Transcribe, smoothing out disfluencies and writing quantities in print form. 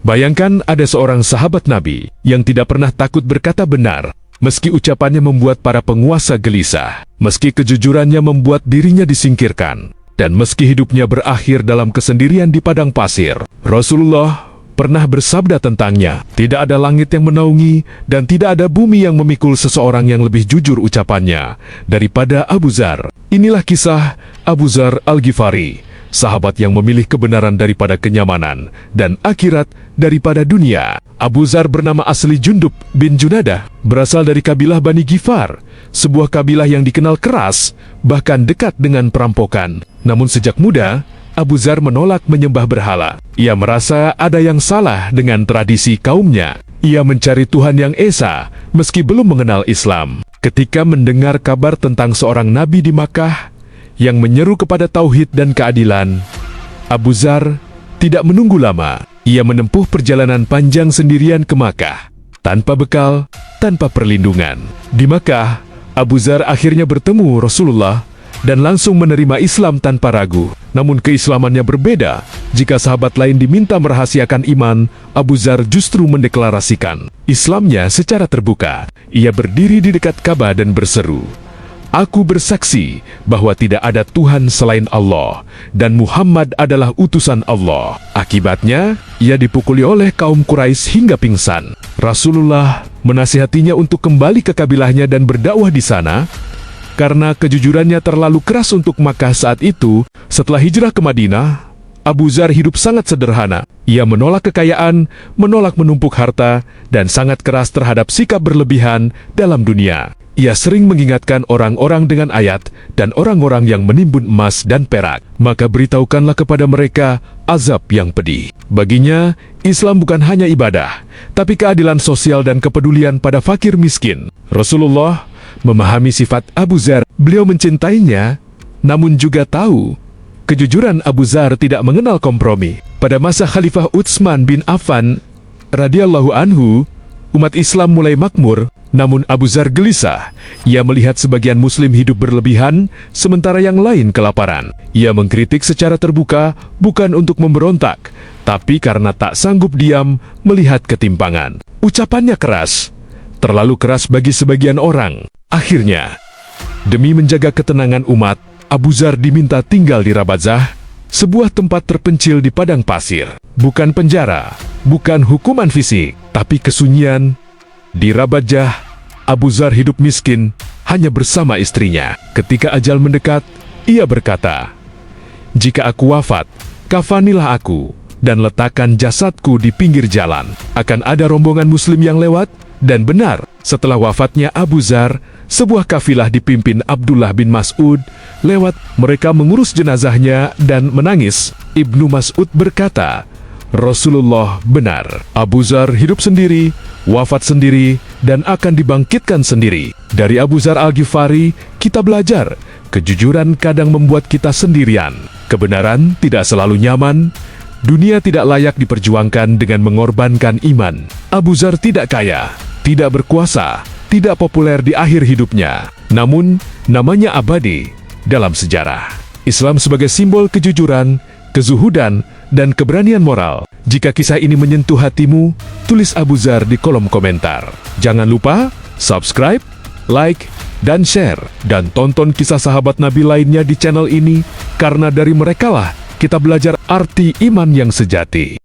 Bayangkan ada seorang sahabat Nabi yang tidak pernah takut berkata benar, meski ucapannya membuat para penguasa gelisah, meski kejujurannya membuat dirinya disingkirkan, dan meski hidupnya berakhir dalam kesendirian di padang pasir. Rasulullah pernah bersabda tentangnya, tidak ada langit yang menaungi dan tidak ada bumi yang memikul seseorang yang lebih jujur ucapannya daripada Abu Dzar. Inilah kisah Abu Dzar Al-Ghifari, sahabat yang memilih kebenaran daripada kenyamanan dan akhirat daripada dunia. Abu Dzar bernama asli Jundub bin Junadah, berasal dari kabilah Bani Ghifar, sebuah kabilah yang dikenal keras, bahkan dekat dengan perampokan. Namun sejak muda, Abu Dzar menolak menyembah berhala. Ia merasa ada yang salah dengan tradisi kaumnya. Ia mencari Tuhan yang esa, meski belum mengenal Islam. Ketika mendengar kabar tentang seorang nabi di Makkah yang menyeru kepada tauhid dan keadilan, Abu Dzar tidak menunggu lama. Ia menempuh perjalanan panjang sendirian ke Makkah, tanpa bekal, tanpa perlindungan. Di Makkah, Abu Dzar akhirnya bertemu Rasulullah dan langsung menerima Islam tanpa ragu. Namun keislamannya berbeda. Jika sahabat lain diminta merahasiakan iman, Abu Dzar justru mendeklarasikan Islamnya secara terbuka. Ia berdiri di dekat Ka'bah dan berseru, "Aku bersaksi bahwa tidak ada Tuhan selain Allah, dan Muhammad adalah utusan Allah." Akibatnya, ia dipukuli oleh kaum Quraisy hingga pingsan. Rasulullah menasihatinya untuk kembali ke kabilahnya dan berdakwah di sana, karena kejujurannya terlalu keras untuk Makkah saat itu. Setelah hijrah ke Madinah, Abu Dzar hidup sangat sederhana. Ia menolak kekayaan, menolak menumpuk harta, dan sangat keras terhadap sikap berlebihan dalam dunia. Ia sering mengingatkan orang-orang dengan ayat dan orang-orang yang menimbun emas dan perak. Maka beritahukanlah kepada mereka azab yang pedih. Baginya, Islam bukan hanya ibadah, tapi keadilan sosial dan kepedulian pada fakir miskin. Rasulullah memahami sifat Abu Dzar. Beliau mencintainya, namun juga tahu kejujuran Abu Dzar tidak mengenal kompromi. Pada masa Khalifah Utsman bin Affan radhiyallahu anhu, umat Islam mulai makmur, namun Abu Dzar gelisah. Ia melihat sebagian muslim hidup berlebihan, sementara yang lain kelaparan. Ia mengkritik secara terbuka, bukan untuk memberontak, tapi karena tak sanggup diam melihat ketimpangan. Ucapannya keras, terlalu keras bagi sebagian orang. Akhirnya, demi menjaga ketenangan umat, Abu Dzar diminta tinggal di Rabazah, sebuah tempat terpencil di padang pasir. Bukan penjara, bukan hukuman fisik, tapi kesunyian. Di Rabazah, Abu Dzar hidup miskin hanya bersama istrinya. Ketika ajal mendekat, ia berkata, "Jika aku wafat, kafanilah aku dan letakkan jasadku di pinggir jalan. Akan ada rombongan muslim yang lewat." Dan benar, setelah wafatnya Abu Dzar, sebuah kafilah dipimpin Abdullah bin Mas'ud lewat. Mereka mengurus jenazahnya dan menangis. Ibnu Mas'ud berkata, "Rasulullah benar. Abu Dzar hidup sendiri, wafat sendiri, dan akan dibangkitkan sendiri." Dari Abu Dzar Al-Ghifari, kita belajar, kejujuran kadang membuat kita sendirian. Kebenaran tidak selalu nyaman. Dunia tidak layak diperjuangkan dengan mengorbankan iman. Abu Dzar tidak kaya, tidak berkuasa, tidak populer di akhir hidupnya. Namun, namanya abadi dalam sejarah. Islam sebagai simbol kejujuran, kezuhudan, dan keberanian moral. Jika kisah ini menyentuh hatimu, tulis Abu Dzar di kolom komentar. Jangan lupa subscribe, like, dan share. Dan tonton kisah sahabat Nabi lainnya di channel ini, karena dari merekalah kita belajar arti iman yang sejati.